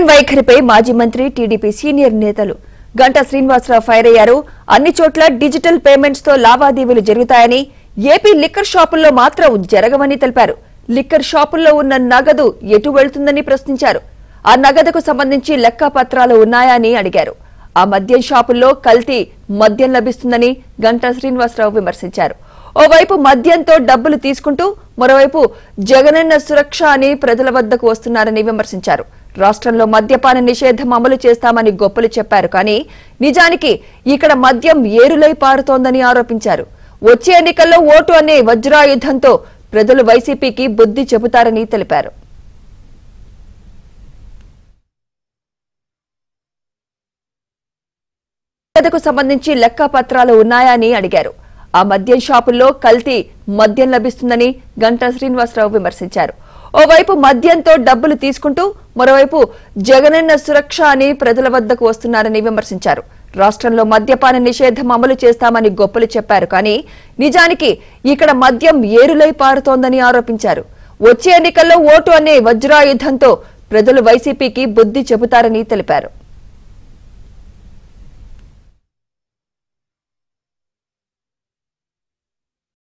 జగన్ వైఖరిపై మాజీ మంత్రి TDP senior నేతలు గంటా శ్రీనివాసరావు ఫైర్ అయ్యారు. అన్ని చోట్ల డిజిటల్ పేమెంట్స్ తో లావాదేవీలు జరుగుతాయని, ఏపీ లిక్కర్ షాపుల్లో మాత్రం జరగవని తెలిపారు. లిక్కర్ షాపుల్లో ఉన్న నగదు ఎటు వెళ్తుందని ప్రశ్నించారు. ఆ నగదుకు సంబంధించి లెక్కపత్రాలు ఉన్నాయా అని అడిగారు. ఆ మద్యం షాపుల్లో కల్తీ మద్యం లభిస్తుందని గంటా శ్రీనివాసరావు విమర్శించారు. ఓవైపు మద్యంతో డబ్బులు తీసుకుంటూ మరోవైపు జగనన్న సురక్ష అని ప్రజల వద్దకు వస్తున్నారని విమర్శించారు. రాష్ట్రంలో మద్యపాన నిషేధం అమలు చేస్తామని గొప్పలు చెప్పారు. కానీ నిజానికి ఇక్కడ మద్యం ఏరులై పారుతోందని ఆరోపించారు. వచ్చే ఎన్నికల్లో ఓటు అనే వజ్రాయుధంతో ప్రజలు వైసీపీకి బుద్ధి చెబుతారని తెలిపారు. నగదుకు సంబంధించి లెక్కపత్రాలు ఉన్నాయా అని అడిగారు. ఆ మద్యం షాపుల్లో కల్తీ మద్యం లభిస్తుందని గంటా శ్రీనివాసరావు విమర్శించారు. ఓవైపు మద్యంతో డబ్బులు తీసుకుంటూ మరోవైపు జగనన్న సురక్ష అని ప్రజల వద్దకు వస్తున్నారని విమర్శించారు. రాష్ట్రంలో మద్యపాన నిషేధం అమలు చేస్తామని గొప్పలు చెప్పారు. కానీ నిజానికి ఇక్కడ మద్యం ఏరులై పారుతోందని ఆరోపించారు. వచ్చే ఎన్నికల్లో ఓటు అనే వజ్రాయుధంతో ప్రజలు వైసీపీకి బుద్ధి చెబుతారని తెలిపారు.